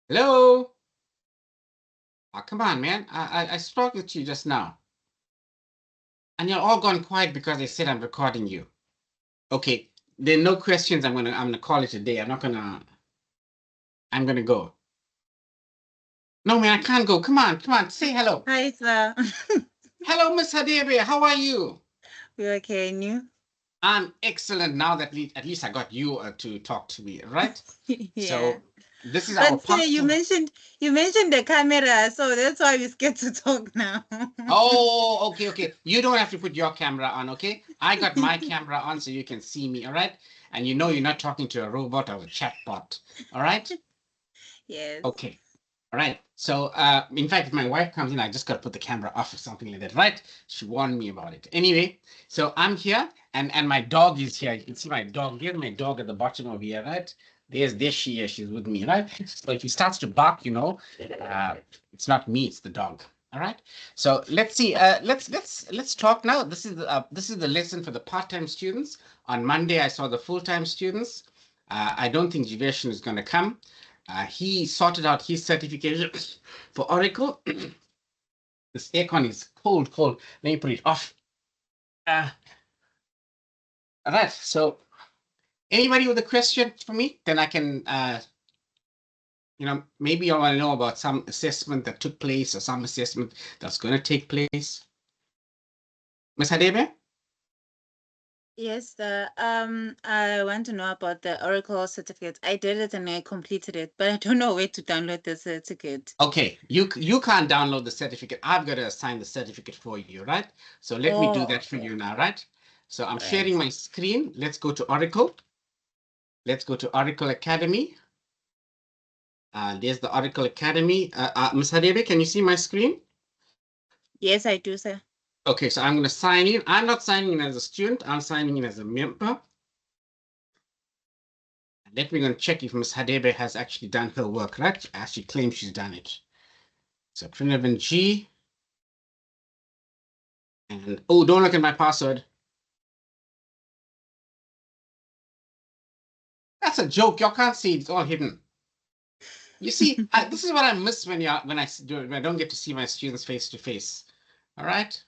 Hello? Oh, come on, man. I spoke to you just now. And you're all gone quiet because I said I'm recording you. Okay, there are no questions. I'm gonna call it a day. I'm gonna go. No, man, I can't go. Come on, say hello. Hi, sir. Hello, Miss Hadebe. How are you? You okay, and you? I'm excellent now that at least I got you to talk to me, right? Yeah. So this is our But say you podcast. mentioned the camera, so that's why we're scared to talk now. Oh, okay, okay. You don't have to put your camera on, okay? I got my camera on so you can see me, all right? And you know you're not talking to a robot or a chatbot, all right? Yes. Okay, all right. So, in fact, if my wife comes in, I just got to put the camera off or something like that, right? She warned me about it. Anyway, so I'm here, and my dog is here. You can see my dog. Here's my dog at the bottom of here, right? There she is. She's with me, right? So if he starts to bark, it's not me, it's the dog. All right. So let's see. Let's talk now. This is the lesson for the part-time students. On Monday, I saw the full-time students. I don't think Jivesh is going to come. He sorted out his certification for Oracle. This aircon is cold, cold. Let me put it off. Uh, all right. So, anybody with a question for me? Then I can, maybe I want to know about some assessment that took place or some assessment that's going to take place. Miss Hadebe? Yes, I want to know about the Oracle certificate. I did it and I completed it, but I don't know where to download the certificate. Okay, you can't download the certificate. I've got to assign the certificate for you, right? So let me do Oh, that for you now, right? So I'm sharing right. my screen. Let's go to Oracle. Let's go to Oracle Academy. There's the Oracle Academy. Ms. Hadebe, can you see my screen? Yes, I do, sir. Okay, so I'm going to sign in. I'm not signing in as a student. I'm signing in as a member. Let me go and check if Ms. Hadebe has actually done her work, right? As she claims she's done it. So Prinavin G. And oh, don't look at my password. That's a joke. Y'all can't see. It's all hidden. You see, this is what I miss when I don't get to see my students face to face. All right,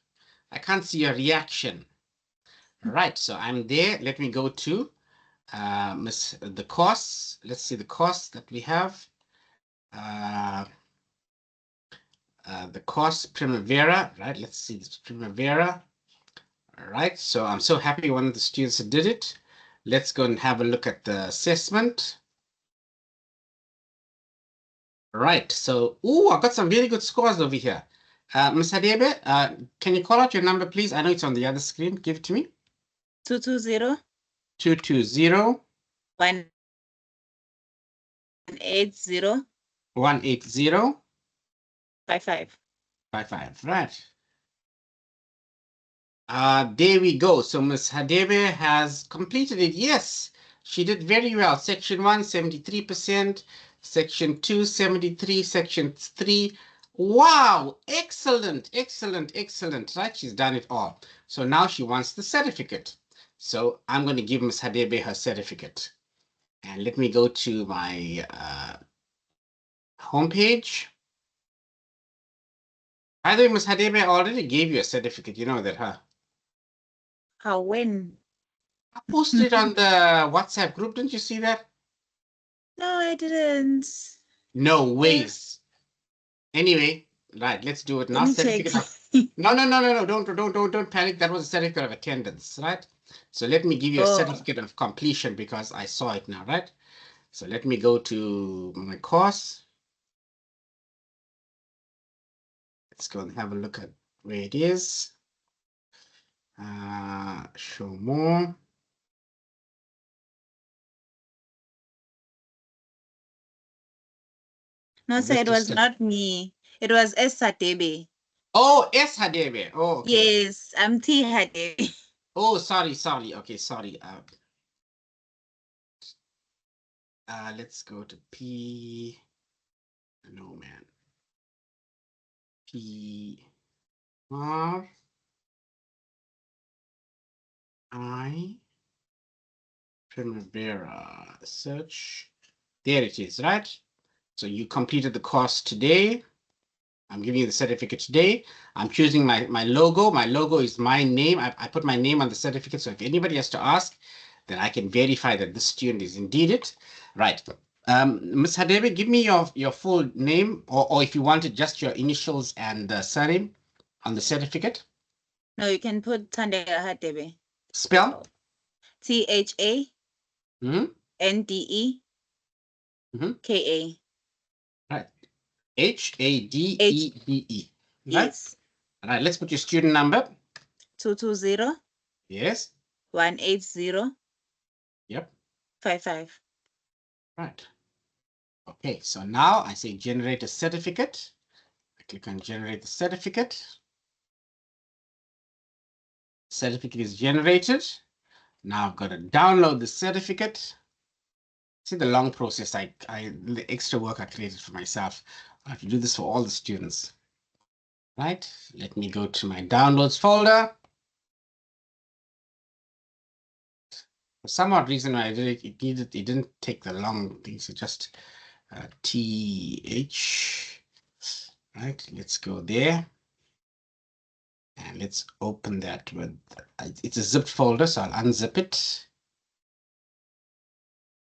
I can't see a reaction. All right, so I'm there. Let me go to the course. Let's see the course that we have. Uh, the course Primavera, right? Let's see this Primavera. All right, so I'm so happy one of the students did it. Let's go and have a look at the assessment. Right, so, ooh, I've got some really good scores over here. Ms. Hadebe, can you call out your number, please? I know it's on the other screen. Give it to me. 220 220 180 180 55. 55. Right. There we go. So Ms. Hadebe has completed it. Yes, she did very well. Section 1, 73%. Section 2, 73. Section 3. Wow, excellent, excellent, excellent. Right, she's done it all. So now she wants the certificate. So I'm going to give Ms. Hadebe her certificate. And let me go to my homepage. By the way, Ms. Hadebe, I already gave you a certificate. You know that, huh? How when? I posted it on the WhatsApp group. Didn't you see that? No, I didn't. No Uh, ways. Anyway, right, let's do it Let now. me check. Certificate of no, no, no, no, no. Don't panic. That was a certificate of attendance, right? So let me give you a Oh, certificate of completion because I saw it now, right? So let me go to my course. Let's go and have a look at where it is. Show more. no, sir, This it was just not me. It was S. Hadebe. oh, S Hadebe. Oh, okay. Yes, I'm T. Hadebe. Oh, sorry. Okay, sorry. Let's go to P. No, man. P R I Primavera search. There it is, right? So you completed the course today. I'm giving you the certificate today. I'm choosing my logo. My logo is my name. I put my name on the certificate. So if anybody has to ask, then I can verify that this student is indeed it. Right. Ms. Hadebe, give me your full name, or if you wanted just your initials and surname on the certificate. No, you can put Thandeka Hadebe. Spell. THANDEKA. Hmm. Right. HADEBE. Right. Yes. All right. Let's put your student number. 220 Yes. 180 Yep. 55. Right. Okay. So now I say generate a certificate. I click on generate the certificate. Certificate is generated. Now I've got to download the certificate. See the long process. The extra work I created for myself. I have to do this for all the students. Right. Let me go to my downloads folder. For some odd reason, I did it. It didn't take the long thing. So just TH. Right. Let's go there. And let's open that with, it's a zipped folder, so I'll unzip it.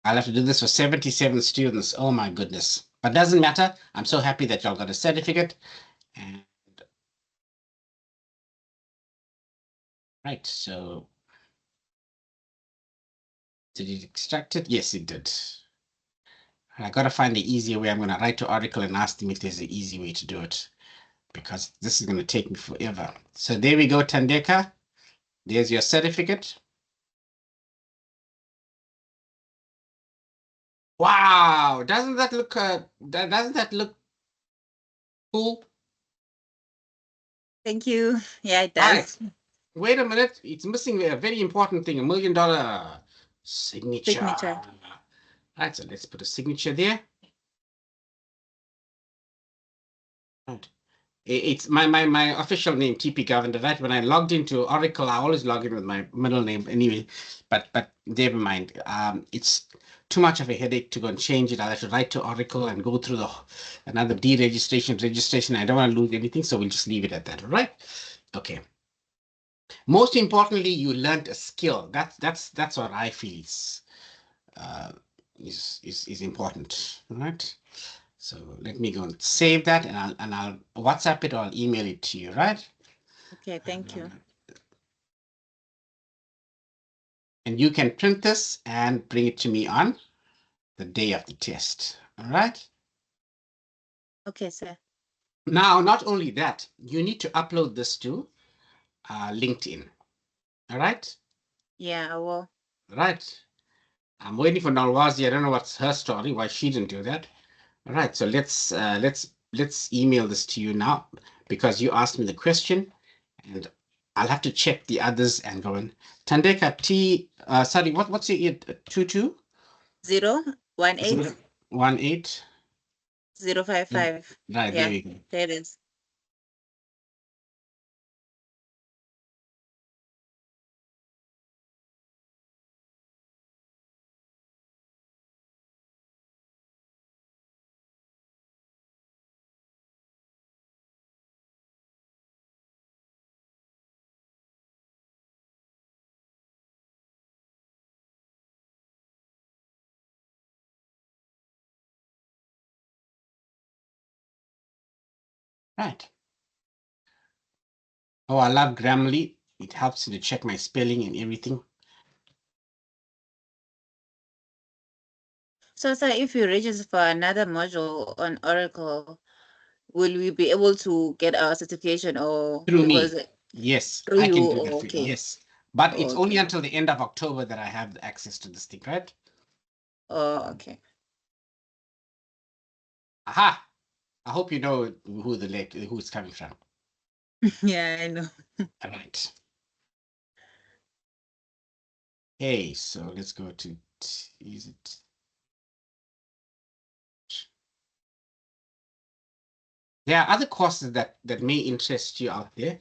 I'll have to do this for 77 students. Oh my goodness. But doesn't matter. I'm so happy that y'all got a certificate. And right, so did it extract it? Yes, it did. I got to find the easier way. I'm going to write to Oracle and ask them if there's an easy way to do it, because this is going to take me forever. So there we go, Thandeka. There's your certificate. Wow, doesn't that look cool? Thank you. Yeah, it Right. does. Wait a minute. It's missing a very important thing, $1 million signature. Right, so let's put a signature there. Right. It's my official name, TP Governor, right? When I logged into Oracle, I always log in with my middle name anyway, but never mind. It's too much of a headache to go and change it. I'll have to write to Oracle and go through another registration. I don't want to lose anything, so we'll just leave it at that, all right? Okay. Most importantly, you learned a skill. That's what I feel is important, all right? So let me go and save that, and I'll WhatsApp it or I'll email it to you, right? Okay, thank you. And you can print this and bring it to me on the day of the test. All right. Okay, sir. Now, not only that, you need to upload this to LinkedIn. All right. Yeah, I will. Right. I'm waiting for Nalwazi. I don't know what's her story, why she didn't do that. All right. So let's email this to you now, because you asked me the question, and I'll have to check the others and go in. Thandeka T. Sorry, what's your 22? 018 18. 055. Right, there Yeah, we go. there it is. Right. Oh, I love Grammarly. It helps me to check my spelling and everything. So, sir, if you register for another module on Oracle, will we be able to get our certification, or Through because me. Yes, through I you? can do that Oh, for you. okay. Yes. But Oh, it's only okay. until the end of October that I have access to this thing, right? Oh, okay. Aha. I hope you know who it's coming from. Yeah, I know. All right. Hey, so let's go to is it? There are other courses that may interest you out there,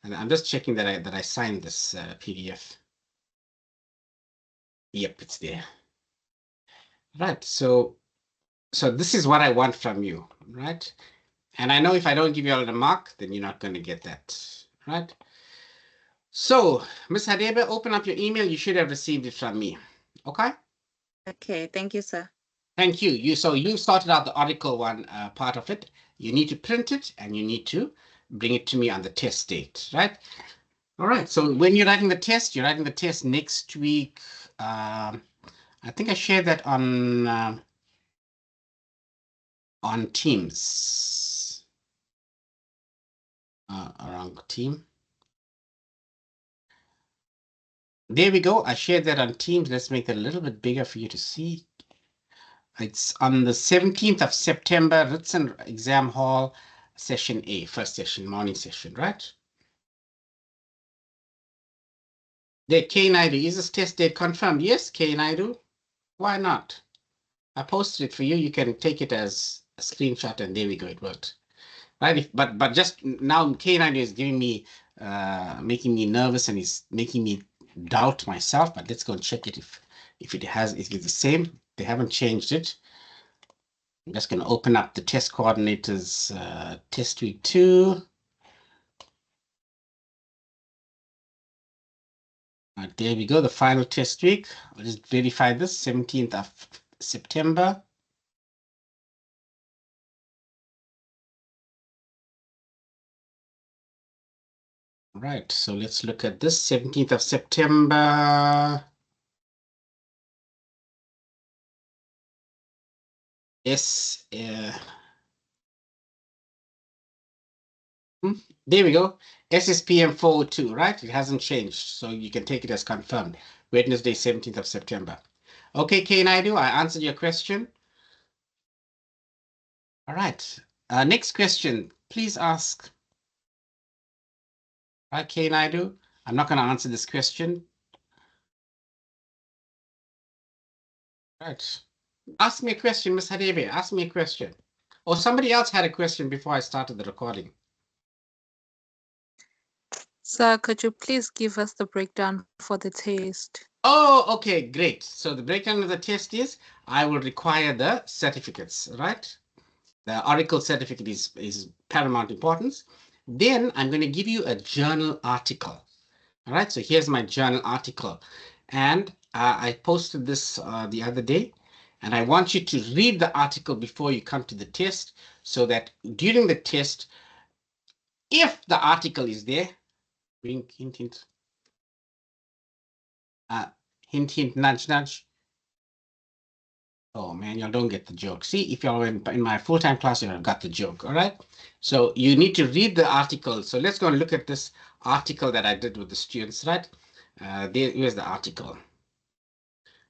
and I'm just checking that I signed this PDF. Yep, it's there. Right. So So this is what I want from you, right? And I know if I don't give you all the mark, then you're not going to get that, right? So, Ms. Hadebe, open up your email. You should have received it from me. Okay? Okay, thank you, sir. Thank you. You sorted out the article one part of it. You need to print it and you need to bring it to me on the test date, right? All right. So when you're writing you're writing the test next week. I think I shared that on Teams. Around team. There we go. I shared that on Teams. Let's make it a little bit bigger for you to see. It's on the 17th of September, Ritson Exam Hall, session A, first session, morning session, right? There, K Naidu, is this test date confirmed? Yes, K Naidu. Why not? I posted it for you. You can take it as a screenshot, and there we go. It worked. Right? But just now, K Naidu is giving me, making me nervous, and is making me doubt myself. But let's go and check it if if it's the same. They haven't changed it. I'm just going to open up the test coordinators, test week 2. There we go, the final test week. I'll just verify this, 17th of September. Right, so let's look at this, 17th of September. There we go, SSPM 402, right? It hasn't changed, so you can take it as confirmed. Wednesday, 17th of September. Okay, K Naidu, I answered your question. All right, next question, please ask. Right, K Naidu, I'm not going to answer this question. Right. Ask me a question, Ms. Hadebe. Ask me a question. Or somebody else had a question before I started the recording. Sir, could you please give us the breakdown for the test? Oh, okay, great. So the breakdown of the test is I will require the certificates, right? The Oracle certificate is paramount importance. Then I'm going to give you a journal article. All right, so here's my journal article. And I posted this the other day. And I want you to read the article before you come to the test so that during the test, if the article is there, wink, hint, hint, hint, hint, nudge, nudge. Oh man, y'all don't get the joke. See, if y'all in my full-time class, you have got the joke, all right? So you need to read the article. So let's go and look at this article that I did with the students, right? Here's the article.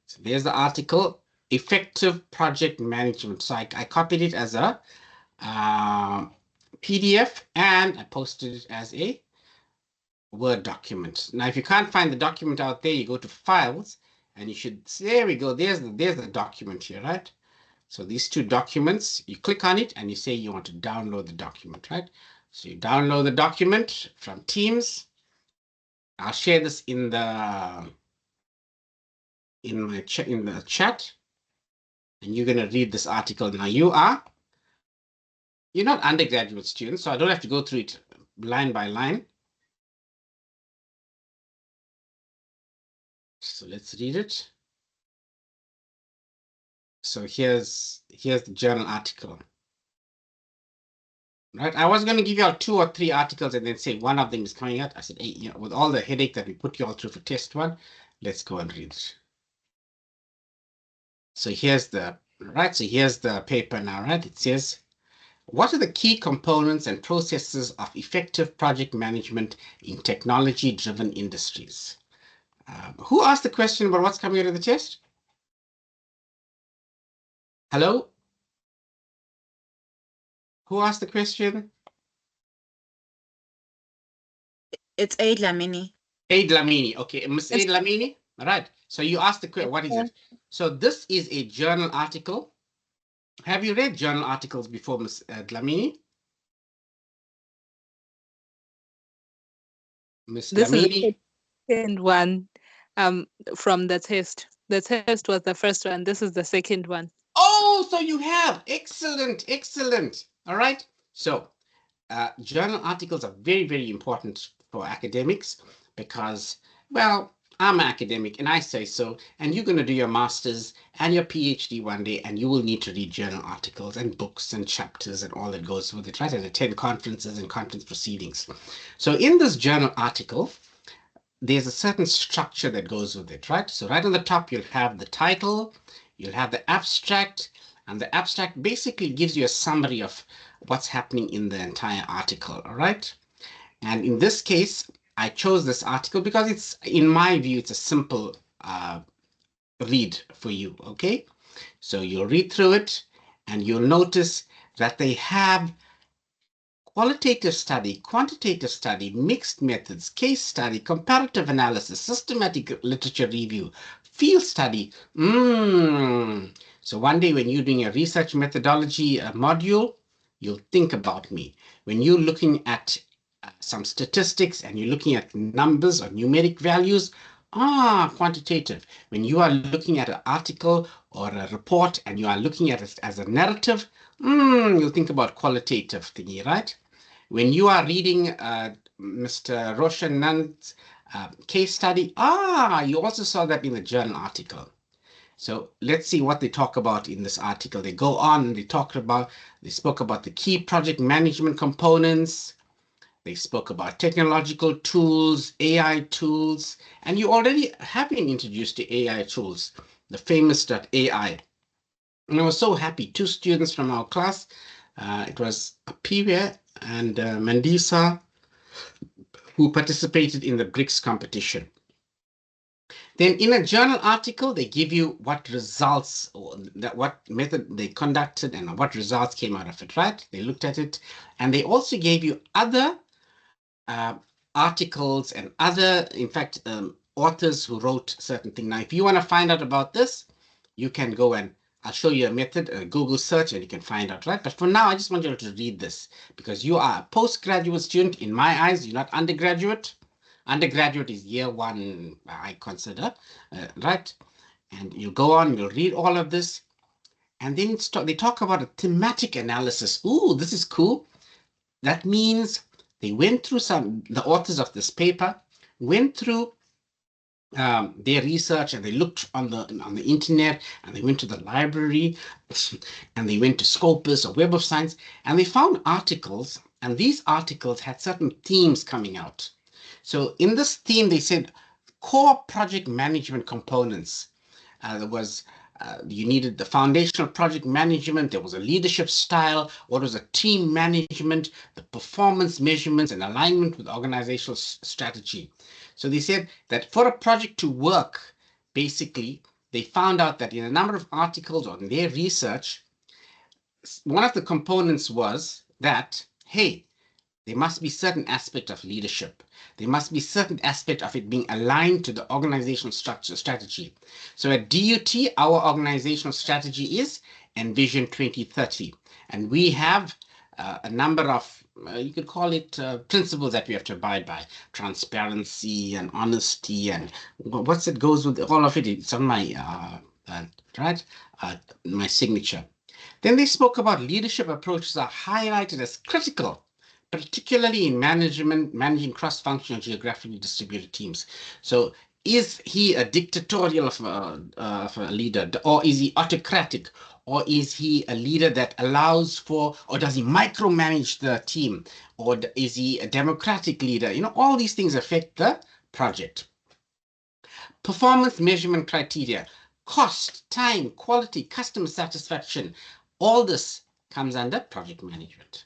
So there's the article, Effective Project Management. So I copied it as a PDF and I posted it as a Word document. Now, if you can't find the document out there, you go to Files and you should, there we go, there's the document here, right? So these two documents, you click on it and you say you want to download the document, right? So you download the document from Teams. I'll share this in the chat, and you're going to read this article. Now you're not undergraduate students, so I don't have to go through it line by line. So let's read it. So here's the journal article. Right, I was going to give you all 2 or 3 articles and then say one of them is coming out. I said, hey, you know, with all the headache that we put you all through for test 1, let's go and read it. So here's the paper now, right? It says, what are the key components and processes of effective project management in technology-driven industries? Who asked the question about what's coming out of the test? Hello? Who asked the question? It's Aid Lamini. Aid Lamini. Okay, Miss Yes. Aid Lamini. All right. So you asked the question, what is it? So this is a journal article. Have you read journal articles before, Miss Lamini? Miss This Lamini? is the second one from the test. The test was the first one. This is the second one. Oh, so you have. Excellent, excellent. All right. So journal articles are very, very important for academics because, well, I'm an academic and I say so, and you're going to do your master's and your PhD one day, and you will need to read journal articles and books and chapters and all that goes with it, right? And attend conferences and conference proceedings. So in this journal article, there's a certain structure that goes with it, right? So right on the top, you'll have the title, you'll have the abstract, and the abstract basically gives you a summary of what's happening in the entire article, all right? And in this case, I chose this article because it's, in my view, it's a simple read for you, okay? So you'll read through it and you'll notice that they have qualitative study, quantitative study, mixed methods, case study, comparative analysis, systematic literature review, field study. So one day when you're doing a research methodology module, you'll think about me. When you're looking at some statistics and you're looking at numbers or numeric values, quantitative. When you are looking at an article or a report and you are looking at it as a narrative, you'll think about qualitative thingy, right? When you are reading Mr. Roshan Nand's case study, you also saw that in the journal article. So let's see what they talk about in this article. They go on, they spoke about the key project management components. They spoke about technological tools, AI tools, and you already have been introduced to AI tools, the famous .ai. And I was so happy. Two students from our class, it was Apivia and Mandisa, who participated in the BRICS competition. Then in a journal article, they give you what results, what method they conducted and what results came out of it, right? They looked at it. And they also gave you other articles and other, in fact, authors who wrote certain things. Now, if you want to find out about this, you can go and I'll show you a method, a Google search, and you can find out, right? But for now, I just want you to read this because you are a postgraduate student. In my eyes, you're not undergraduate. Undergraduate is year one, I consider, right? And you go on, you'll read all of this. And then they talk about a thematic analysis. Ooh, this is cool. That means they went through the authors of this paper went through their research and they looked on the internet and they went to the library and they went to Scopus or Web of Science and they found articles, and these articles had certain themes coming out. So in this theme, they said core project management components. There was you needed the foundational project management. There was a leadership style. What was a team management, the performance measurements and alignment with organizational strategy. So they said that for a project to work, basically, they found out that in a number of articles or in their research, one of the components was that, hey, there must be certain aspect of leadership. There must be certain aspect of it being aligned to the organizational strategy. So at DUT, our organizational strategy is Envision 2030. And we have a number of, you could call it principles that we have to abide by. Transparency and honesty and what's it goes with all of it. It's on my, my signature. Then they spoke about leadership approaches are highlighted as critical, particularly in managing cross-functional geographically distributed teams. So is he a dictatorial of a leader, or is he autocratic, or is he a leader that allows for, or does he micromanage the team, or is he a democratic leader? You know, all these things affect the project. Performance measurement criteria, cost, time, quality, customer satisfaction, all this comes under project management.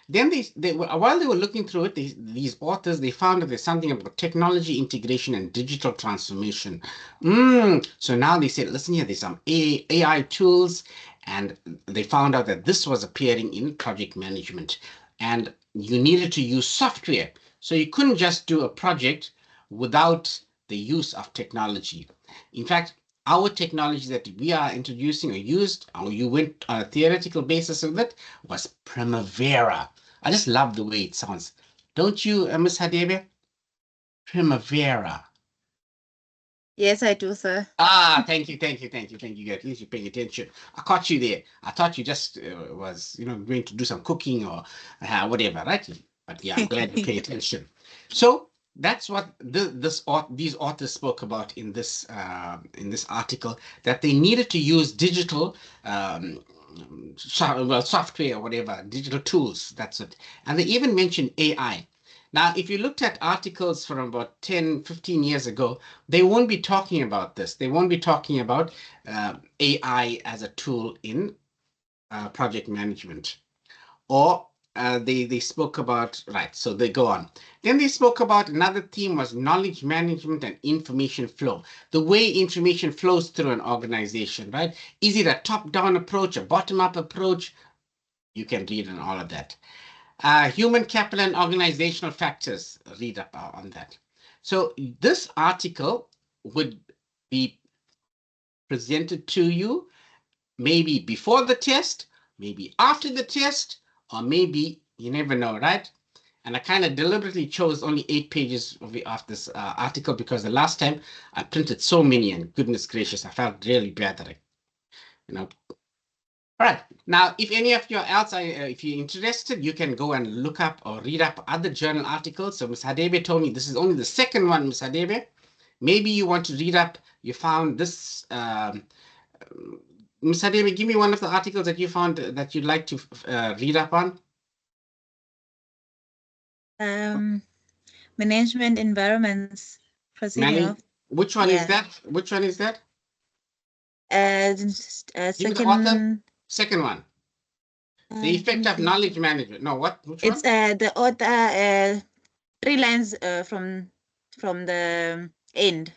Then while they were looking through it, these authors, they found that there's something about technology integration and digital transformation. So now they said, listen here, there's some AI tools, and they found out that this was appearing in project management. And you needed to use software. So you couldn't just do a project without the use of technology. In fact, our technology that we are introducing or used, or you went on a theoretical basis of it, was Primavera. I just love the way it sounds. Don't you, Ms. Hadebe? Primavera. Yes, I do, sir. Ah, thank you, thank you, thank you, thank you. At least you're paying attention. I caught you there. I thought you just was, going to do some cooking or whatever, right? But yeah, I'm glad you pay attention. So that's what these authors spoke about in this article, that they needed to use digital software or whatever, digital tools. That's it. And they even mentioned AI. Now, if you looked at articles from about 10, 15 years ago, they won't be talking about this. They won't be talking about AI as a tool in project management. Or they spoke about, right, so they go on. Then they spoke about another theme was knowledge management and information flow. The way information flows through an organization, right? Is it a top-down approach, a bottom-up approach? You can read on all of that. Human capital and organizational factors, read up on that. So this article would be presented to you maybe before the test, maybe after the test, or maybe you never know, right? And I kind of deliberately chose only 8 pages of this article because the last time I printed so many, and goodness gracious, I felt really bad that you know. All right. Now, if any of you else, if you're interested, you can go and look up or read up other journal articles. So Ms. Hadebe told me this is only the second one, Ms. Hadebe. Maybe you want to read up. You found this. Ms. Hadebe, give me one of the articles that you found that you'd like to read up on. Management environments. Proceeding Manning, of which one is yeah. that? Which one is that? Give me the author. Second one. The effect of knowledge management. No, what? Which it's one? the author 3 lines from the end.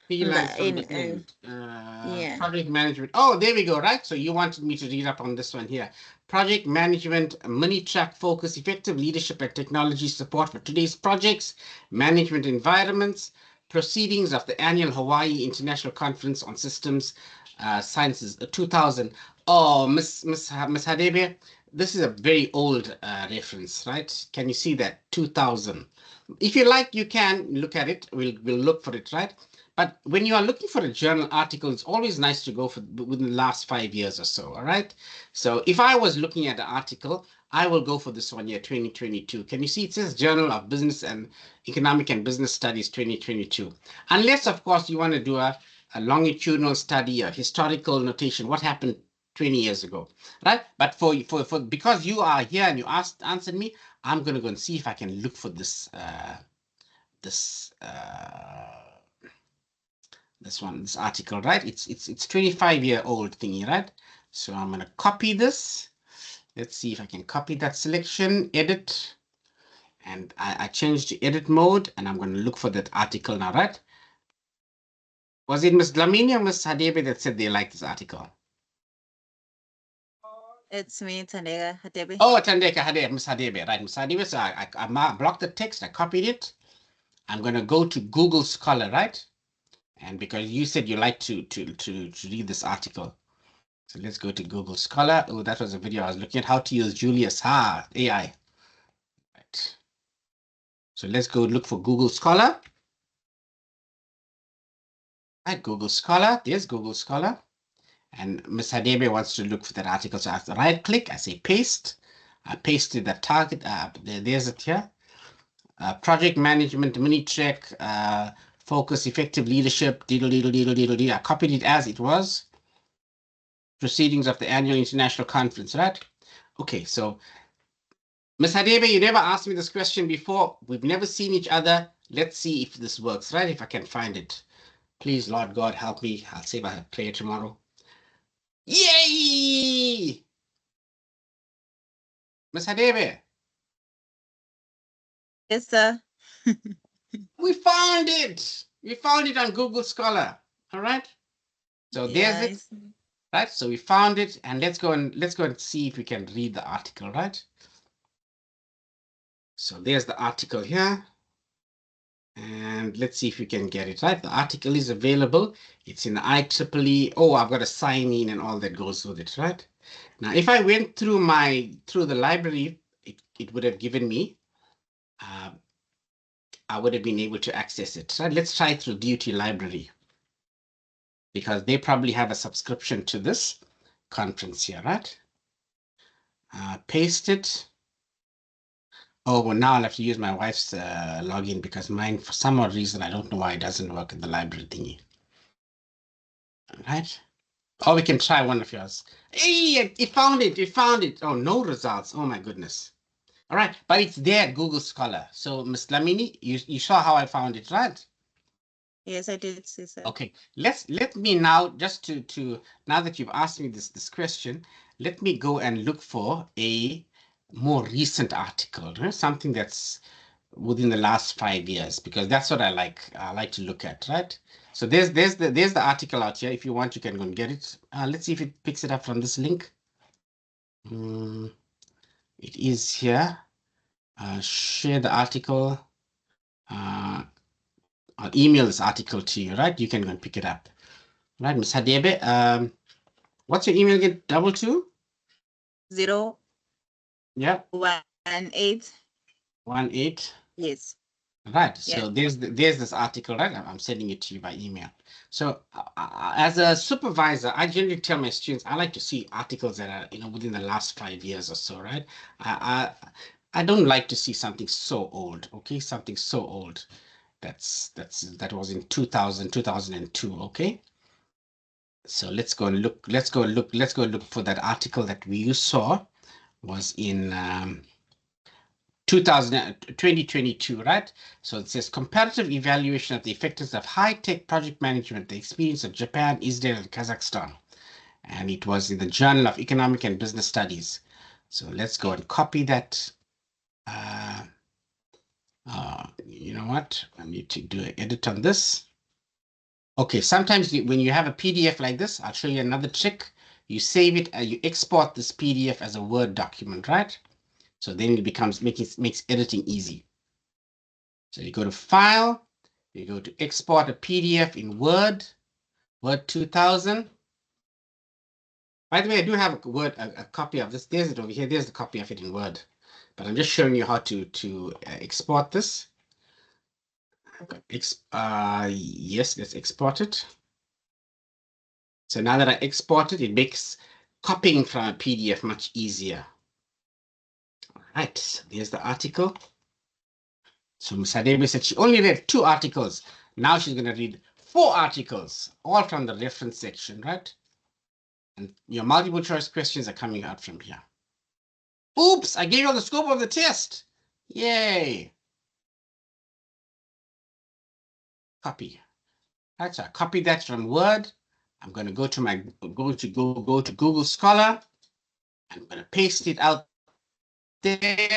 3 lines from the end. Yeah. Project management. Oh, there we go, right? So you wanted me to read up on this one here. Project management, mini track focus, effective leadership and technology support for today's projects, management environments, proceedings of the annual Hawaii International Conference on Systems Sciences 2000. Oh, Miss Hadebe, this is a very old reference, right? Can you see that? 2000. If you like, you can look at it. We'll look for it, right? But when you are looking for a journal article, it's always nice to go for within the last 5 years or so, all right? So if I was looking at the article, I will go for this one here, 2022. Can you see it says Journal of Business and Economic and Business Studies 2022. Unless, of course, you want to do a longitudinal study, a historical notation, what happened 20 years ago, right? But for because you are here and you answered me, I'm going to go and see if I can look for this this this article, right? It's 25-year-old thingy, right? So I'm gonna copy this. Let's see if I can copy that selection, edit, and I changed to edit mode, and I'm gonna look for that article now, right? Was it Miss Dlamini or Miss Hadebe that said they like this article? It's me, Tandega Hadebe. Oh, Tandeka Hadebe, Miss Hadebe, right? Miss Hadebe. So I blocked the text, I copied it. I'm gonna go to Google Scholar, right? And because you said you like to read this article. So let's go to Google Scholar. Oh, that was a video I was looking at how to use Julius AI. Right. So let's go look for Google Scholar. Right, Google Scholar. There's Google Scholar. And Ms. Hadebe wants to look for that article. So I have to right click. I say paste. I pasted that target. There's it here. Project management, mini track, focus, effective leadership. I copied it as it was. Proceedings of the annual international conference, right? Okay, so Ms. Hadebe, you never asked me this question before. We've never seen each other. Let's see if this works, right? If I can find it. Please, Lord God, help me. I'll save a prayer tomorrow. Yay! Ms. Hadebe. Yes, sir. We found it. We found it on Google Scholar. All right. So there's it. Right. So we found it, and let's go and see if we can read the article, right? So there's the article here. And let's see if we can get it right. The article is available. It's in the IEEE. Oh, I've got to sign in and all that goes with it, right? Now, if I went through the library, it would have given me I would have been able to access it. Right? Let's try through DUT library, because they probably have a subscription to this conference here, right? Paste it. Oh, well, now I'll have to use my wife's login, because mine, for some odd reason, I don't know why it doesn't work in the library thingy. All right. Or we can try one of yours. Hey, it found it. It found it. Oh, no results. Oh, my goodness. All right. But it's there, Google Scholar. So, Ms. Lamini, you saw how I found it, right? Yes, I did see so. Okay. Let me now, just to now that you've asked me this question, let me go and look for a more recent article, right? Something that's within the last 5 years, because that's what I like to look at, right? So there's the article out here. If you want, you can go and get it. Let's see if it picks it up from this link. It is here. Share the article. I'll email this article to you, right? You can go and pick it up, right, Ms. Hadebe? What's your email again? 22? 018. Yeah, 18. Yes. Right. Yeah. So there's this article, right? I'm sending it to you by email. So as a supervisor, I generally tell my students I like to see articles that are within the last 5 years or so, right? I don't like to see something so old. Okay, something so old that was in 2000 2002. Okay. So let's go and look. Let's go look for that article that you saw was in 2022, right? So it says comparative evaluation of the effectiveness of high-tech project management, the experience of Japan, Israel, and Kazakhstan. And it was in the Journal of Economic and Business Studies. So let's go and copy that. You know what? I need to do an edit on this. Okay, sometimes when you have a PDF like this, I'll show you another trick. You save it and you export this PDF as a Word document, right? So then it makes editing easy. So you go to File, you go to Export a PDF in Word 2000. By the way, I do have a copy of this. There's it over here. There's the copy of it in Word. But I'm just showing you how to export this. Yes, let's export it. So now that I export it, it makes copying from a PDF much easier. All right, so there's the article. So Ms. Hadebe said she only read 2 articles. Now she's going to read 4 articles, all from the reference section, right? And your multiple choice questions are coming out from here. Oops, I gave you all the scope of the test. Yay. Copy. Right, so I copied that from Word. I'm going to go to Google Scholar. I'm going to paste it out there.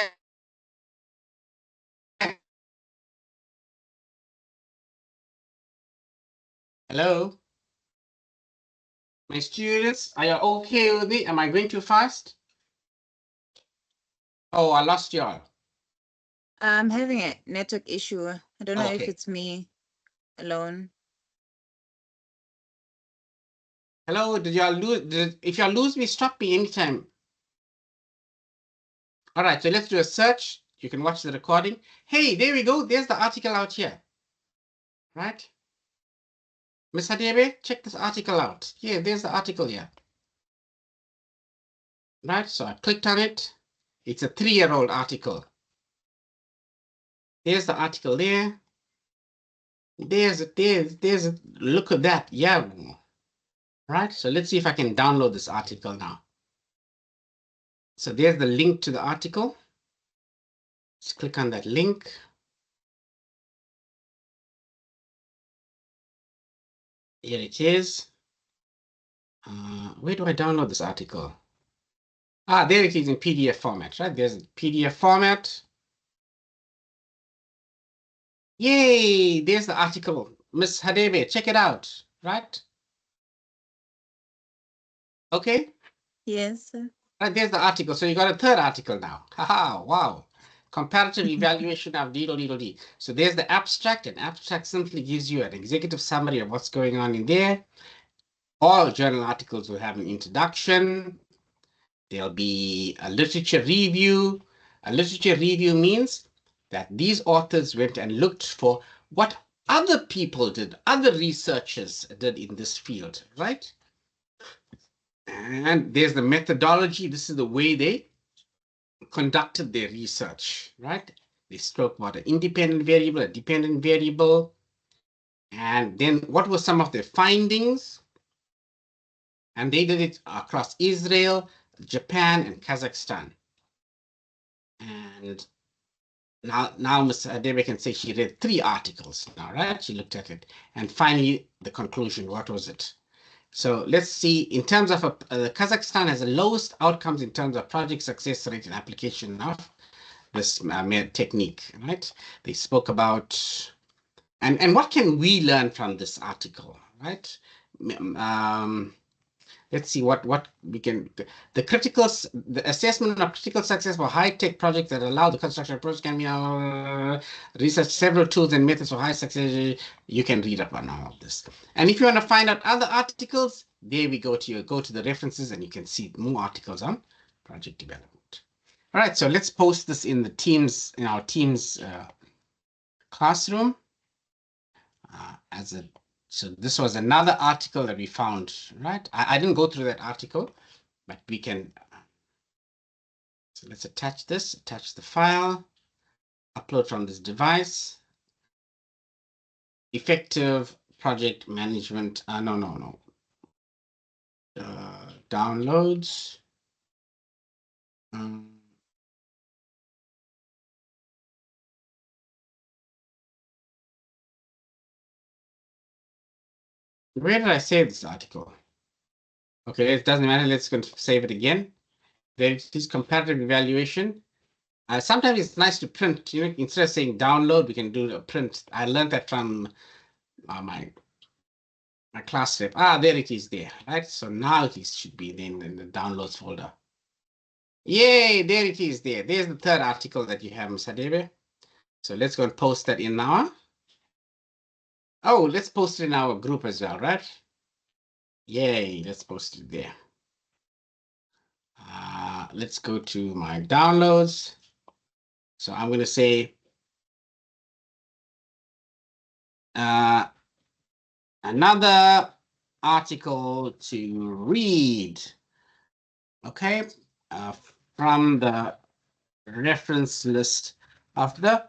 Hello? My students, are you okay with me? Am I going too fast? Oh, I lost y'all. I'm having a network issue. I don't know if Okay. it's me alone. Hello, did y'all lose? If y'all lose me, stop me anytime. All right, so let's do a search. You can watch the recording. Hey, there we go. There's the article out here. Right? Miss Hadebe, check this article out. Yeah, there's the article here. Right, so I clicked on it. It's a 3-year-old article. There's the article there. There's it. Look at that. Yeah. Right, so let's see if I can download this article now. So there's the link to the article. Let's click on that link. Here it is. Where do I download this article? There it is in PDF format, right? There's PDF format. Yay, there's the article. Miss Hadebe, check it out, right? Okay, Yes. right, there's the article. So you got a 3rd article now. Haha, wow. Comparative evaluation of D. So there's the abstract. An abstract simply gives you an executive summary of what's going on in there. All journal articles will have an introduction. There'll be a literature review. A literature review means that these authors went and looked for what other people did, other researchers did in this field, right? And there's the methodology. This is the way they conducted their research, right? They spoke about an independent variable, a dependent variable, and then what were some of their findings? And they did it across Israel, Japan, and Kazakhstan. And now Ms. Adebe can say she read 3 articles now, right? She looked at it. And finally, the conclusion, what was it? So let's see, in terms of, Kazakhstan has the lowest outcomes in terms of project success rate and application of this technique, right? They spoke about, and what can we learn from this article, right? Let's see what we can, the assessment of critical success for high-tech projects that allow the construction approach can be research several tools and methods for high success. You can read up on all of this. And if you want to find out other articles, there we go to the references and you can see more articles on project development. All right, so let's post this in our team's classroom so this was another article that we found, right? I didn't go through that article, but we can. So let's attach the file, upload from this device. Effective project management. No. Downloads. Where did I save this article? Okay, it doesn't matter. Let's go save it again. There it is, comparative evaluation. Sometimes it's nice to print. Instead of saying download, we can do a print. I learned that from my class rep. There it is there, right? So now it should be then in the downloads folder. Yay, there it is there. There's the 3rd article that you have, Ms. Adebe. So let's go and post that in now. Oh, let's post it in our group as well, right? Yay, let's post it there. Let's go to my downloads. So I'm going to say another article to read, okay, from the reference list of the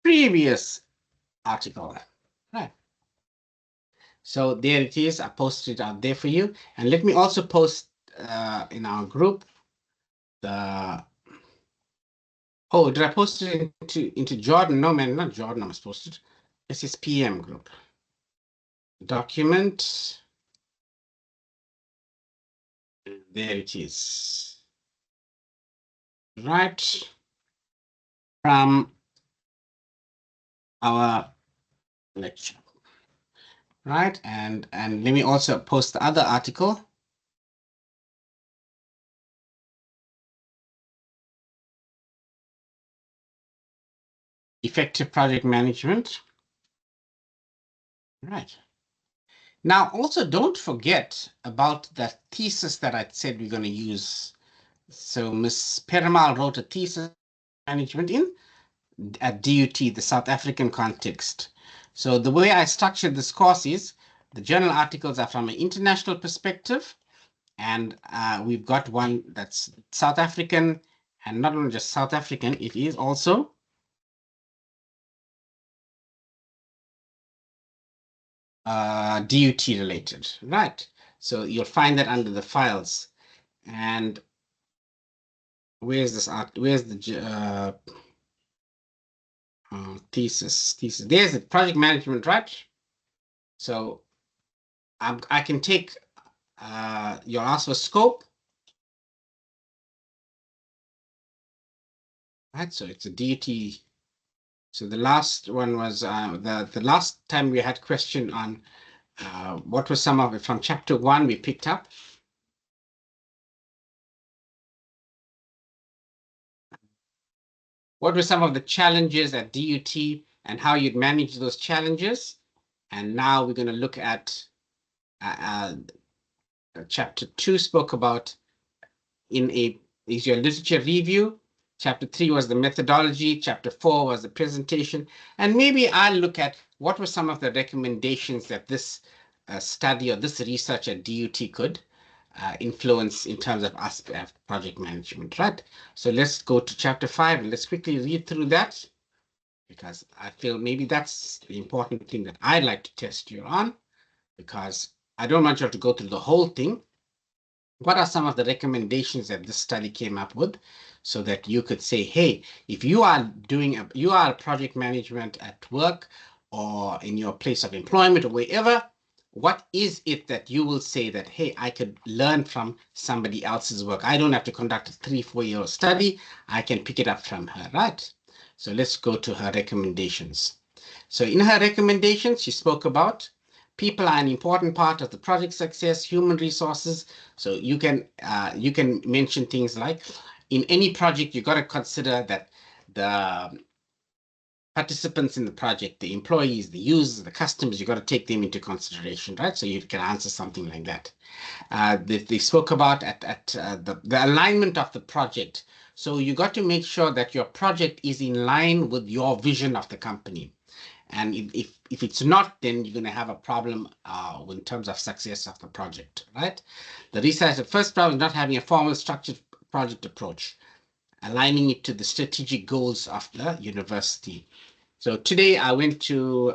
previous article, right? So there it is. I posted it out there for you. And let me also post in our group the, oh, did I post it into Jordan? No, man, not Jordan. I was posted. SSPM group. Document. There it is. Right from our lecture. Right, and let me also post the other article. Effective project management. Right. Now, also don't forget about that thesis that I said we're going to use. So Ms. Perumal wrote a thesis management at DUT, the South African context. So the way I structured this course is the journal articles are from an international perspective, and we've got one that's South African, and not only just South African, it is also DUT related, right? So you'll find that under the files. And where's this art? Where's the thesis? There's the project management, right? So I can take you'll ask for scope, right? So it's a DUT. So the last one was the last time we had question on what was some of it from chapter 1 we picked up. What were some of the challenges at DUT and how you'd manage those challenges? And now we're going to look at chapter 2 spoke about is your literature review, Chapter 3 was the methodology. Chapter 4 was the presentation. And maybe I'll look at what were some of the recommendations that this study or this research at DUT could influence in terms of us project management, right? So let's go to chapter 5 and let's quickly read through that, because I feel maybe that's the important thing that I'd like to test you on, because I don't want you to go through the whole thing. What are some of the recommendations that this study came up with, so that you could say, hey, if you are you are project management at work or in your place of employment or wherever, what is it that you will say that, hey, I could learn from somebody else's work? I don't have to conduct a 3-4 year study. I can pick it up from her, right? So let's go to her recommendations. So in her recommendations, she spoke about people are an important part of the project success, human resources. So you can mention things like, in any project, you got to consider that the participants in the project, the employees, the users, the customers, you got to take them into consideration, right? So you can answer something like that. They spoke about the alignment of the project. So you got to make sure that your project is in line with your vision of the company. And if it's not, then you're going to have a problem in terms of success of the project, right? The first problem is not having a formal structured project approach, aligning it to the strategic goals of the university. So today I went to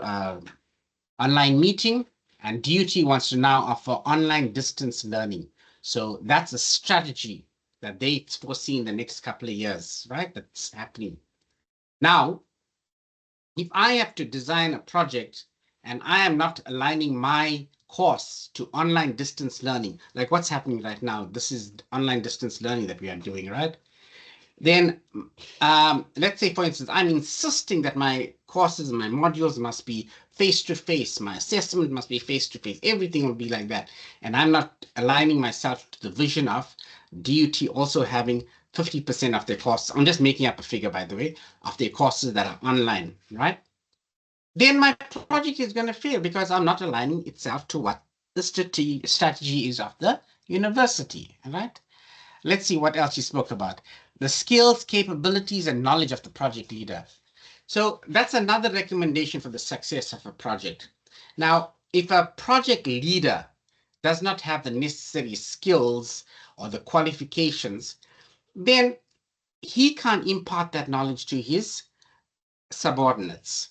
online meeting, and DUT wants to now offer online distance learning. So that's a strategy that they foresee in the next couple of years, right? That's happening. Now, if I have to design a project and I am not aligning my course to online distance learning, like what's happening right now, this is online distance learning that we are doing, right? Then let's say, for instance, I'm insisting that my courses and my modules must be face-to-face, my assessment must be face-to-face, everything will be like that. And I'm not aligning myself to the vision of DUT also having 50% of their courses. I'm just making up a figure, by the way, of their courses that are online, right? Then my project is going to fail because I'm not aligning itself to what the strategy is of the university, right? Let's see what else you spoke about. The skills, capabilities, and knowledge of the project leader. So that's another recommendation for the success of a project. Now, if a project leader does not have the necessary skills or the qualifications, then he can't impart that knowledge to his subordinates.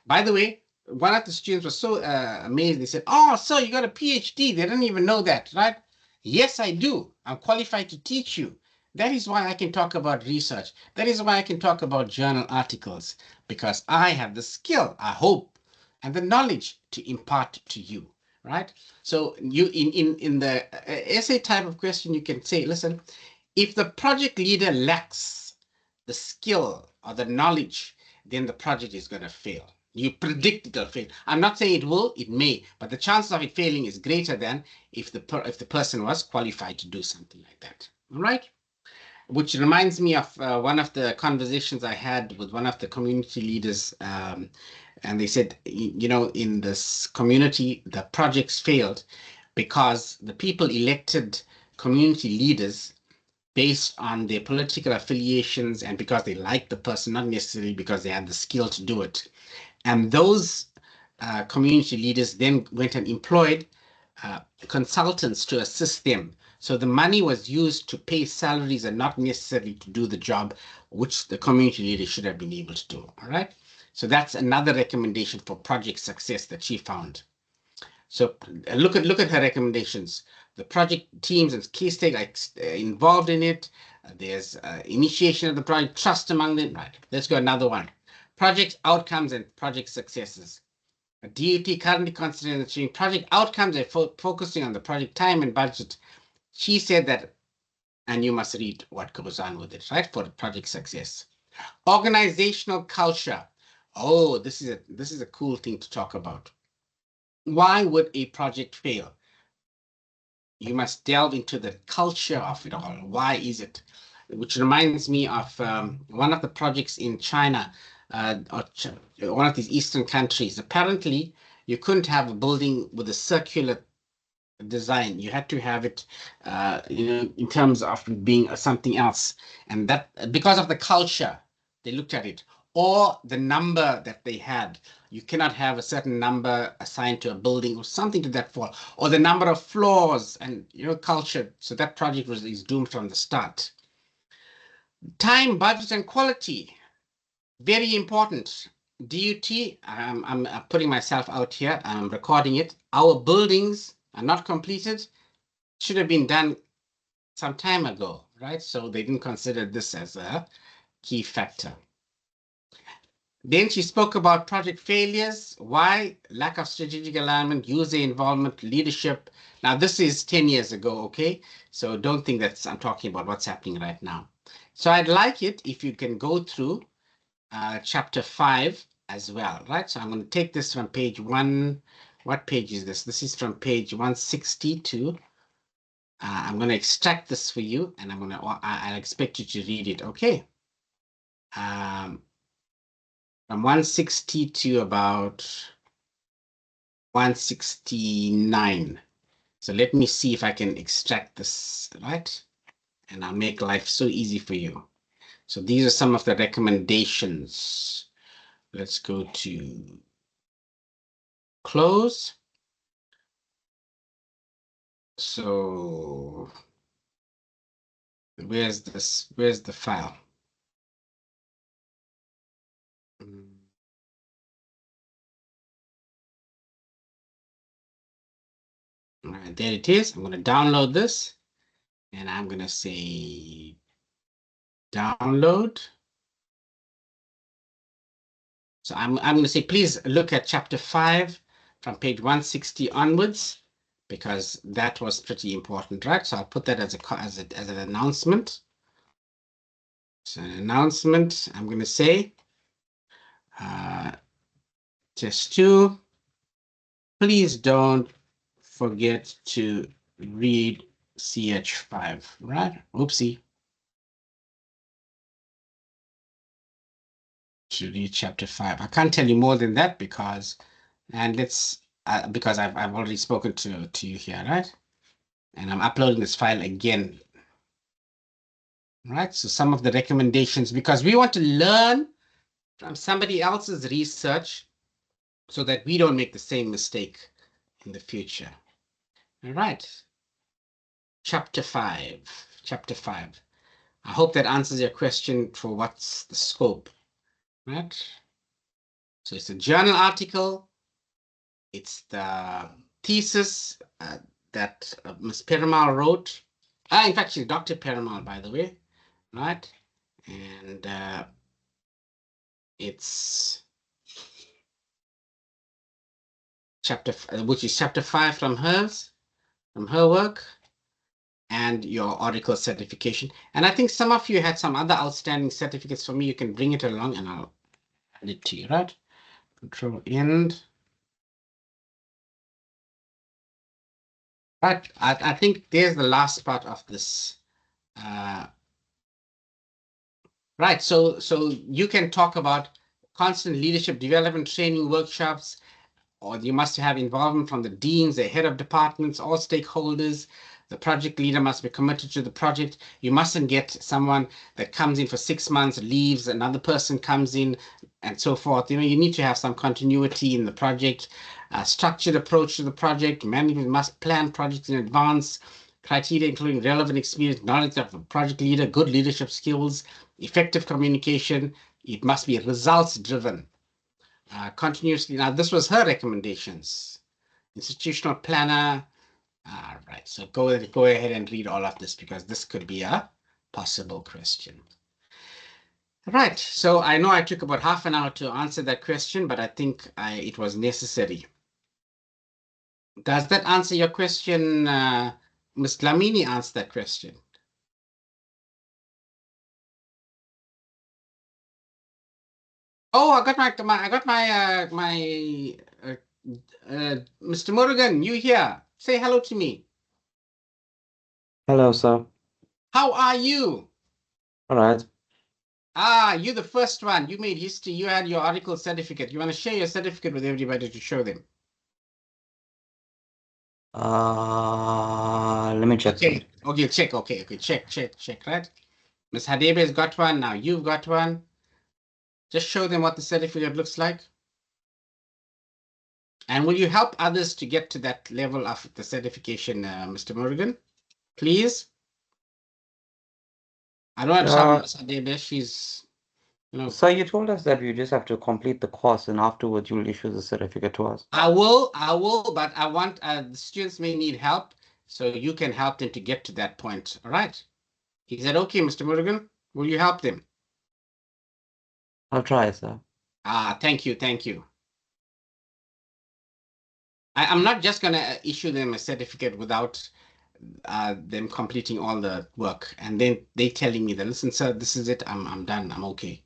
By the way, one of the students was so amazed. They said, "Oh, so you got a PhD? They didn't even know that, right?" Yes, I do. I'm qualified to teach you. That is why I can talk about research. That is why I can talk about journal articles, because I have the skill, I hope, and the knowledge to impart to you, right? So you in the essay type of question, you can say, listen, if the project leader lacks the skill or the knowledge, then the project is going to fail. You predict it'll fail. I'm not saying it will, it may, but the chances of it failing is greater than if the person was qualified to do something like that. All right? Which reminds me of one of the conversations I had with one of the community leaders. And they said, you know, in this community, the projects failed because the people elected community leaders based on their political affiliations and because they liked the person, not necessarily because they had the skill to do it. And those community leaders then went and employed consultants to assist them. So the money was used to pay salaries and not necessarily to do the job which the community leader should have been able to do. All right. So that's another recommendation for project success that she found. So look at her recommendations. The project teams and key stakeholders involved in it. There's initiation of the project, trust among them. Right. Let's go another one. Project outcomes and project successes. DUT currently considering achieving project outcomes and focusing on the project time and budget. She said that, and you must read what goes on with it, right? For the project success. Organizational culture. Oh, this is a cool thing to talk about. Why would a project fail? You must delve into the culture of it all. Why is it? Which reminds me of one of the projects in China, or one of these Eastern countries. Apparently, you couldn't have a building with a circular design. You had to have it, in terms of being something else. And that because of the culture, they looked at it, or the number that they had. You cannot have a certain number assigned to a building or something to that fall, or the number of floors and culture. So that project is doomed from the start. Time, budget, and quality, very important. DUT, I'm putting myself out here. I'm recording it. Our buildings are not completed. Should have been done some time ago, right? So they didn't consider this as a key factor. Then she spoke about project failures. Why? Lack of strategic alignment, user involvement, leadership. Now, this is 10 years ago, okay? So don't think that I'm talking about what's happening right now. So I'd like it if you can go through chapter 5 as well, right? So I'm going to take this from page 1. What page is this? This is from page 162. I'm going to extract this for you, and I'll expect you to read it, okay? From 160 to about 169. So let me see if I can extract this, right? And I'll make life so easy for you. So these are some of the recommendations. Let's go to close. So where's the file? All right, there it is. I'm going to download this, and I'm going to say download. So I'm going to say, please look at chapter 5 from page 160 onwards, because that was pretty important, right? So I'll put that as an announcement. So an announcement, I'm going to say, test 2, please don't forget to read CH5, right? Oopsie. To read chapter 5. I can't tell you more than that because I've already spoken to you here, right? And I'm uploading this file again. Right? So some of the recommendations, because we want to learn from somebody else's research so that we don't make the same mistake in the future. All right. Chapter 5. Chapter 5. I hope that answers your question for what's the scope. Right? So it's a journal article. It's the thesis that Ms. Perumal wrote. In fact, she's Dr. Perumal, by the way. Right? And it's which is chapter 5 from her work, and your article certification. And I think some of you had some other outstanding certificates for me. You can bring it along and I'll add it to you, right? Control end. Right, I think there's the last part of this. Right, so you can talk about constant leadership development training workshops, or you must have involvement from the deans, the head of departments, all stakeholders. The project leader must be committed to the project. You mustn't get someone that comes in for 6 months, leaves, another person comes in, and so forth. You need to have some continuity in the project. Structured approach to the project. Management must plan projects in advance. Criteria including relevant experience, knowledge of a project leader, good leadership skills, effective communication. It must be results driven. Continuously. Now, this was her recommendations. Institutional planner. All right. So go ahead and read all of this, because this could be a possible question. Right. So I know I took about half an hour to answer that question, but I think it was necessary. Does that answer your question? Ms. Lamini asked that question. Oh, I got my Mr. Morgan, you here? Say hello to me. Hello, sir. How are you? All right. You're the first one. You made history. You had your article certificate. You want to share your certificate with everybody to show them? Let me check. Okay, okay, check. Okay, okay, check. Right, Miss Hadebe's got one. Now you've got one. Just show them what the certificate looks like. And will you help others to get to that level of the certification, Mr. Morgan? Please. I don't want to sound Uh, Miss Hadebe. She's, you know, so you told us that we just have to complete the course and afterwards you'll issue the certificate to us. I will, but I want the students may need help, so you can help them to get to that point. All right. Is that okay, Mr. Morgan? Will you help them? I'll try, sir. Thank you, thank you. I'm not just gonna issue them a certificate without them completing all the work, and then they telling me that, listen, sir, this is it. I'm done. I'm okay.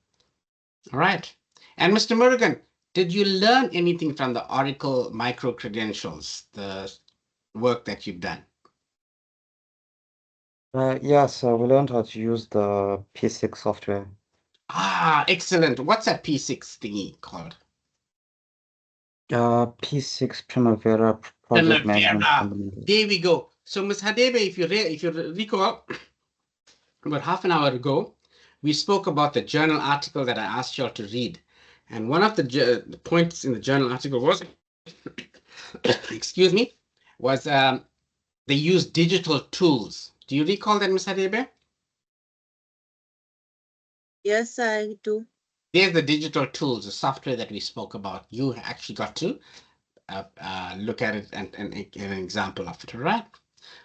All right. And Mr. Morgan, did you learn anything from the Oracle micro credentials, the work that you've done? Yeah, so we learned how to use the P6 software. Excellent. What's that P6 thingy called? P6 Primavera Project Management Primavera. Fundamentals. There we go. So, Ms. Hadebe, if you recall, about half an hour ago, we spoke about the journal article that I asked you all to read. And one of the points in the journal article was, excuse me, was they use digital tools. Do you recall that, Ms. Hadebe? Yes, I do. There's the digital tools, the software that we spoke about. You actually got to look at it and give an example of it, all right?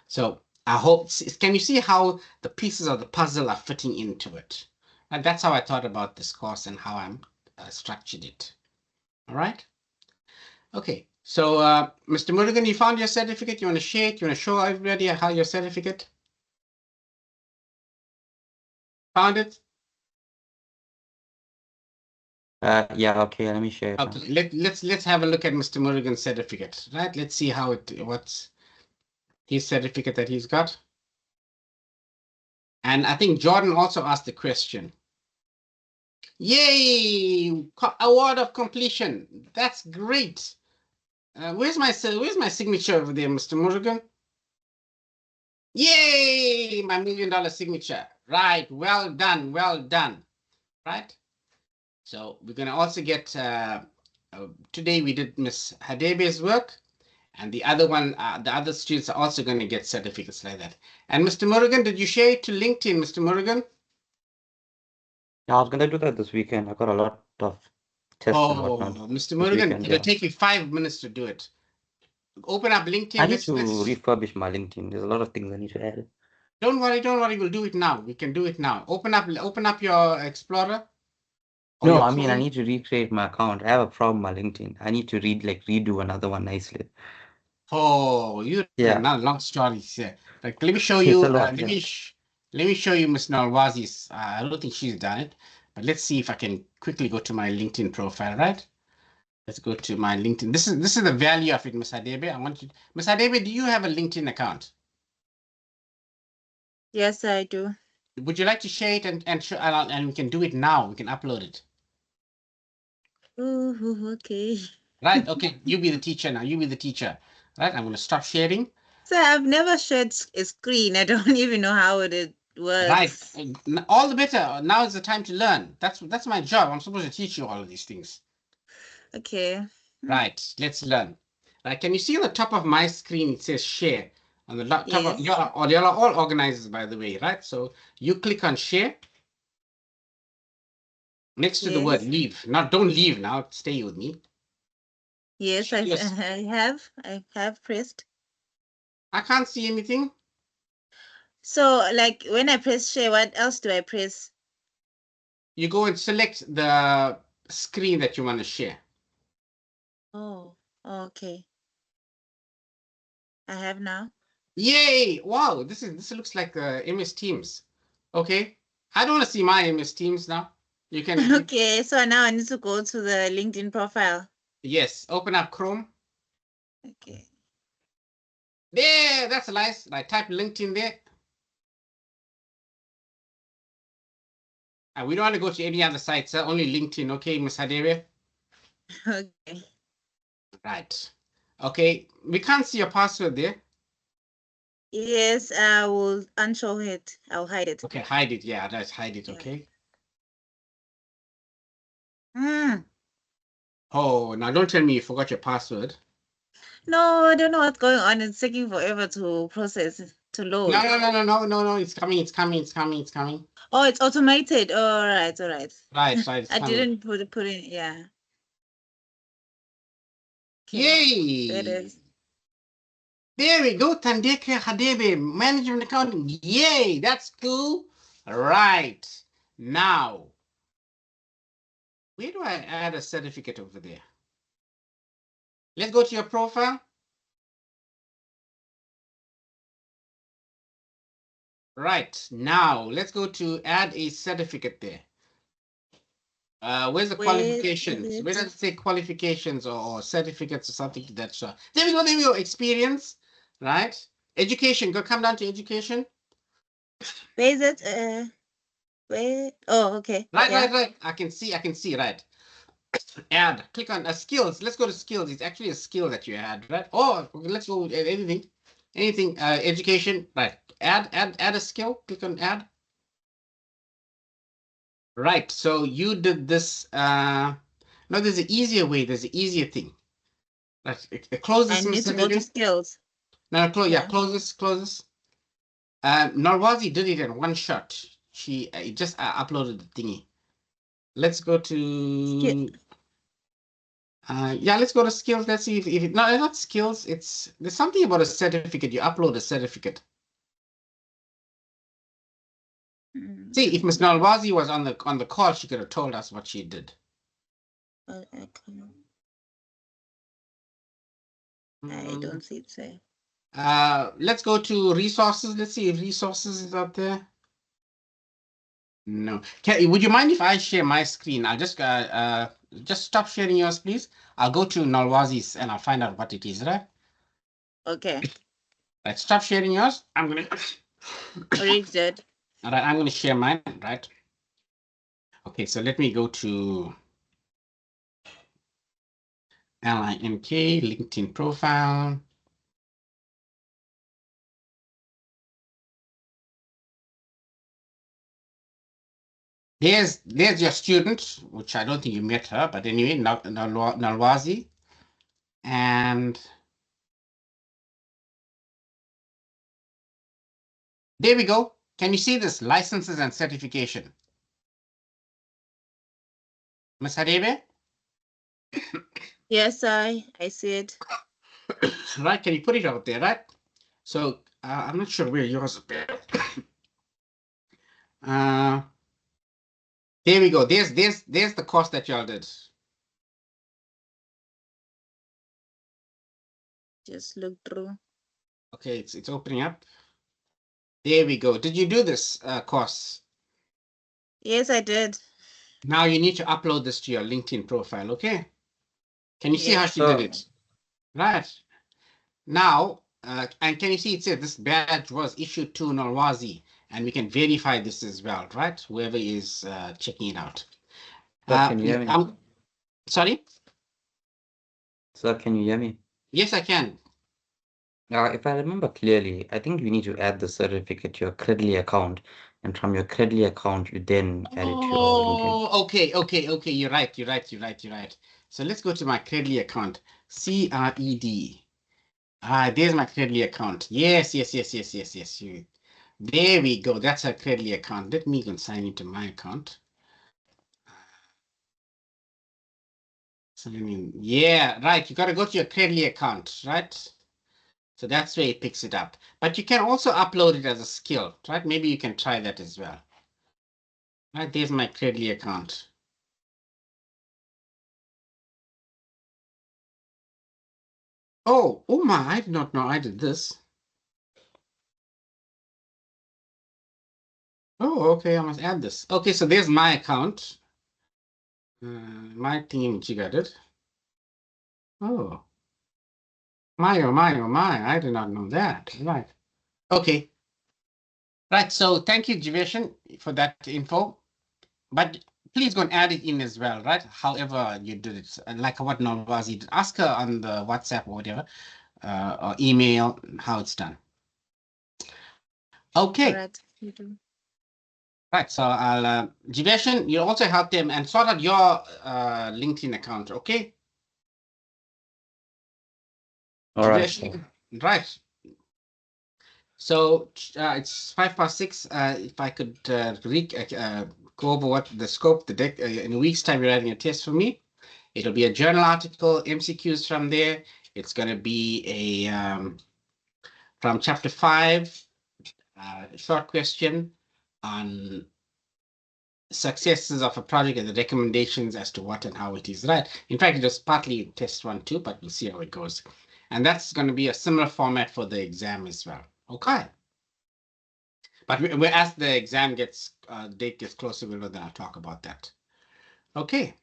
So I hope, can you see how the pieces of the puzzle are fitting into it? And that's how I thought about this course and how I'm structured it. All right. Okay. So, Mr. Murugan, you found your certificate. You want to share it? You want to show everybody how your certificate? Found it? Yeah, okay, let me share it now. Okay. Let's have a look at Mr. Murugan's certificate. Right. Let's see how what's his certificate that he's got. And I think Jordan also asked the question. Yay! Award of completion. That's great. Where's my signature over there, Mr. Morgan? Yay! My $1 million signature. Right. Well done. Well done. Right. So we're gonna also get today we did Miss Hadebe's work, and the other one, the other students are also going to get certificates like that. And Mr. Morgan, did you share it to LinkedIn, Mr. Morgan? Yeah, I was gonna do that this weekend. I got a lot of tests and whatnot Oh, Mr. this Morgan, weekend, it'll yeah. take you 5 minutes to do it. Open up I LinkedIn. need to refurbish my LinkedIn. There's a lot of things I need to add. Don't worry, we'll do it now. We can do it now. Open up your Explorer or No, your I mean, I Chrome. need to recreate my account. I have a problem with my LinkedIn. I need to redo another one nicely. Oh, you Yeah, not long stories here. Like, let me show it's you. a lot, yeah. Let me show you Miss Nalwazi's. I don't think she's done it, but let's see if I can quickly go to my LinkedIn profile. Right? Let's go to my LinkedIn. This is the value of it, Miss Hadebe. I want you, Miss Hadebe. Do you have a LinkedIn account? Yes, I do. Would you like to share it and show and we can do it now? We can upload it. Oh, okay. Right? Okay. You be the teacher now. You be the teacher. Right? I'm going to stop sharing. So I've never shared a screen. I don't even know how it Right. works. All the better. Now is the time to learn. That's my job. I'm supposed to teach you all of these things. Okay. Right. Let's learn. Right. Can you see on the top of my screen it says share? On the top of Yes. you're all organizers, by the way, right? So you click on share next to the word Yes. leave. Now don't leave now. Stay with me. Yes, Share your I have pressed. I can't see anything. So like when I press share, what else do I press? You go and select the screen that you want to share. Oh, okay. I have now. Yay! Wow, this looks like MS Teams. Okay, I don't want to see my MS Teams now. You can Okay, so now I need to go to the LinkedIn profile. yes, open up Chrome. Okay. There, that's nice. I type LinkedIn there. And we don't want to go to any other sites, only LinkedIn. Okay, Miss Hadebe. Okay. Right. Okay, we can't see your password there. Yes, I will unshow it. I'll hide it. Okay, hide it. Yeah, let's hide it. Yeah. Okay. Hmm. Oh, now don't tell me you forgot your password. No, I don't know what's going on. It's taking forever to process, to No, load. no, no, no, no, no, no. It's coming. It's coming. It's coming. It's coming. Oh, it's automated. All right, all right. Right, right. It's I coming. didn't put in. Yeah. Okay. There it Yay! is. There we go. Tandeke Hadebe, management accounting. Yay! That's cool. Right. Now, where do I add a certificate over there? Let's go to your profile. Right. Now, let's go to add a certificate there. Where's the Where is qualifications? Where does it? it say qualifications or certificates or something to that sort? There we go. There we go. Experience, right? Education. Go come down to education. Where is it? Where? Oh, okay. Right, Yeah. right, right. I can see. Right. Add. Click on skills. Let's go to skills. It's actually a skill that you add, right? Oh, let's go with anything. Anything. Education. Right. Add a skill. Click on add. Right. So you did this. No, there's an easier way. There's an easier thing. Right. Close I this need to go to instead. skills. No, close. Yeah, Yeah. close this. Close this. Narwazi did it in one shot. She just uploaded the thingy. Let's go Skill. to. Yeah, let's go to skills. Let's see if it, no, not skills. There's something about a certificate. You upload a certificate. See, if Miss Nalwazi was on the call, she could have told us what she did. I don't see it. Say. Let's go to resources. Let's see if resources is out there. No. Would you mind if I share my screen? I'll just stop sharing yours, please. I'll go to Nalwazi's and I'll find out what it is, right? Okay. Right, stop sharing yours. I'm gonna. Already did. All right, I'm gonna share mine, right? Okay, so let me go to LINK, LinkedIn profile. There's your student, which I don't think you met her, but anyway, Nalwazi. And there we go. Can you see this? Licenses and certification. Ms. Hadebe? Yes, I see it. Right, can you put it out there, right? So I'm not sure where yours is. There we go. There's the course that y'all did. Just look through. Okay, it's opening up. There we go. Did you do this course? Yes, I did. Now you need to upload this to your LinkedIn profile, okay? Can you see how Yes. she did it? Right. Now, and can you see it says this badge was issued to Nalwazi, and we can verify this as well, right? Whoever is checking it out. Sir, can you hear me? Sorry? Sir, can you hear me? Yes, I can. If I remember clearly, I think you need to add the certificate to your Credly account, and from your Credly account, you then add it to your LinkedIn. Oh, okay. You're right. So let's go to my Credly account. CRED. There's my Credly account. Yes. There we go. That's a Credly account. Let me go and sign into my account. So yeah, right. You got to go to your Credly account, right? So that's where it picks it up. But you can also upload it as a skill, right? Maybe you can try that as well. Right, there's my Credly account. Oh my, I did not know I did this. Oh, okay, I must add this. Okay, so there's my account. My thing, you got it. Oh, my, I did not know that. Right. Okay. Right, so thank you, Jivesh, for that info. But please go and add it in as well, right? However you did it, like what Norvazi did. Ask her on the WhatsApp or whatever, or email how it's done. Okay. All right. You do. Right, so I'll Jiveshan, you also help them and sort out your LinkedIn account, okay? All right. Jiveshan, right. So it's 6:05. If I could go over what the scope, the deck, in a week's time, you're writing a test for me. It'll be a journal article, MCQs from there. It's going to be a from chapter 5, short question on successes of a project and the recommendations as to what and how it is, right? In fact, it was partly test 1 too, but we'll see how it goes. And that's going to be a similar format for the exam as well. Okay. But as the exam gets, date gets closer, then I'll talk about that. Okay.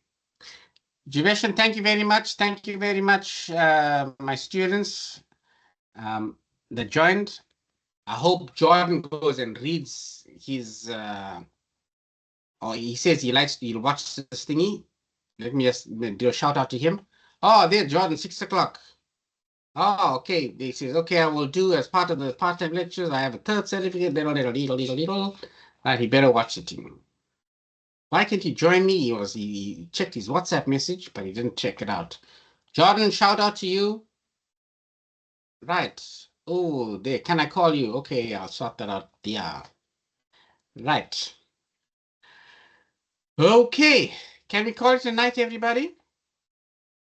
Jiveshan, thank you very much. Thank you very much, my students that joined. I hope Jordan goes and reads his, or he says he'll watch this thingy. Let me just do a shout out to him. Oh, there, Jordan, 6 o'clock. Oh, okay. He says, okay, I will do as part of the part-time lectures. I have a third certificate. Right, he better watch the thing. Why can't he join me? He checked his WhatsApp message, but he didn't check it out. Jordan, shout out to you. Right. Oh, there. Can I call you? Okay, I'll sort that out. Yeah. Right. Okay. Can we call it a night, everybody?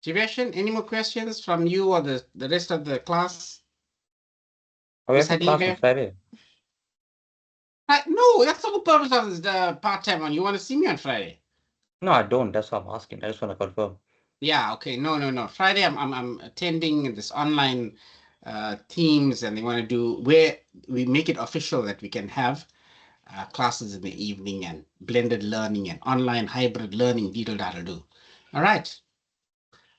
Jiveshan, any more questions from you or the rest of the class? We Miss have a class on Hadive? Friday. No, that's the whole purpose of the part-time one. You want to see me on Friday? No, I don't. That's what I'm asking. I just want to confirm. Yeah, okay. No. Friday I'm attending this online teams, and they want to do where we make it official that we can have classes in the evening and blended learning and online hybrid learning, that'll do. All right.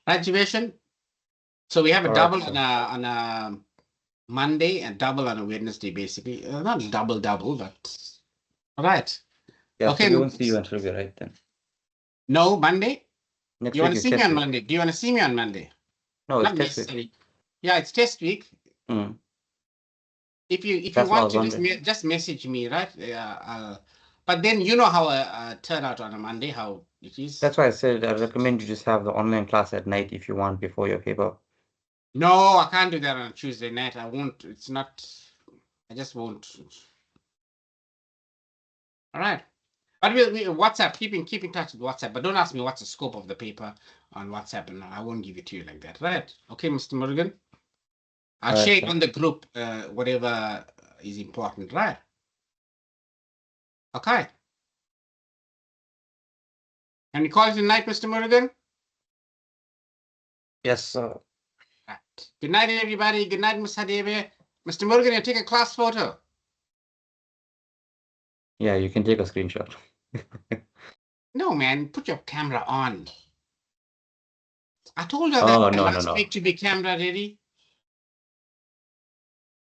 Right, Jiveshan? So we have a All right, double sir. on a Monday and double on a Wednesday, basically. Not double, but all right. Yeah, Okay. so we won't see you until we're right then. No, Monday? Next You week want to is see me test on week. Monday? Do you want to see me on Monday? No, it's Not test week. necessarily. Yeah, it's test week. Mm. If you That's what I want was to wondering. just message me, right? Yeah. But then you know how a turnout on a Monday, how it is. That's why I said I recommend you just have the online class at night if you want before your paper. No, I can't do that on a Tuesday night. I won't. It's not. I just won't. All right. But we WhatsApp, keep in touch with WhatsApp. But don't ask me what's the scope of the paper on WhatsApp, and I won't give it to you like that. Right? Okay, Mr. Morgan. I'll All right, share it sir. on the group, whatever is important, right? Okay. Can we call it a night, Mr. Morgan? Yes, sir. Right. Good night, everybody. Good night, Ms. Hadebe. Mr. Morgan, you take a class photo. Yeah, you can take a screenshot. No, man, put your camera on. I told you Oh, that no, last week to be camera ready.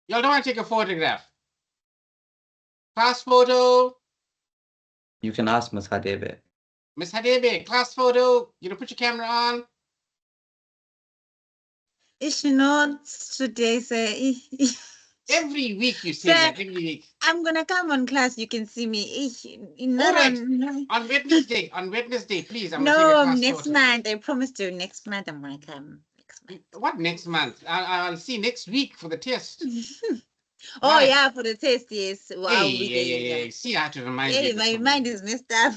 Y'all don't want to take a photograph. Class photo. You can ask Ms. Hadebe. Ms. Hadebe, class photo. You know, put your camera on. Is she not today? Say, Every week you say Sir, that. Every week. I'm gonna come on class. You can see me. All Not right. on. On Wednesday. On Wednesday, please. I'm gonna take a No, class next photo. month. I promised you next month I'm gonna come. Next month. What next month? I'll see next week for the test. Oh Right. yeah, for the test, yes. Wow, Hey. See, I have to remind Hey, you. my mind is messed up.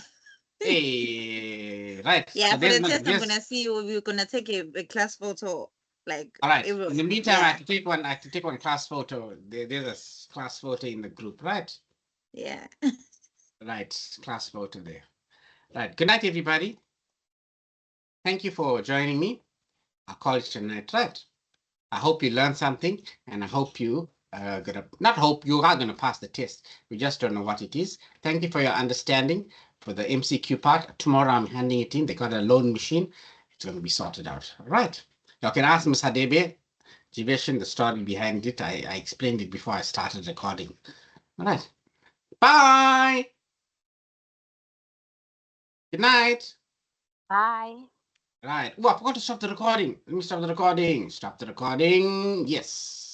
Hey, right. Yeah, So for the there's test, I'm there's gonna see you. We're gonna take a class photo. Like all right. it will- In the meantime, I yeah, have to take one. I have to take one class photo. There's a class photo in the group, right? yeah. Right, class photo there. Right. Good night, everybody. Thank you for joining me. I'll call it a night, right? I hope you learned something, and I hope you not hope you are gonna pass the test. We just don't know what it is. Thank you for your understanding for the MCQ part. Tomorrow I'm handing it in. They got a loan machine. It's gonna be sorted out. All right. You can ask Ms. Hadebe, Jiveshan, the story behind it. I explained it before I started recording. All right. Bye. Good night. Bye. Right. Oh, I forgot to stop the recording. Let me stop the recording. Stop the recording. Yes.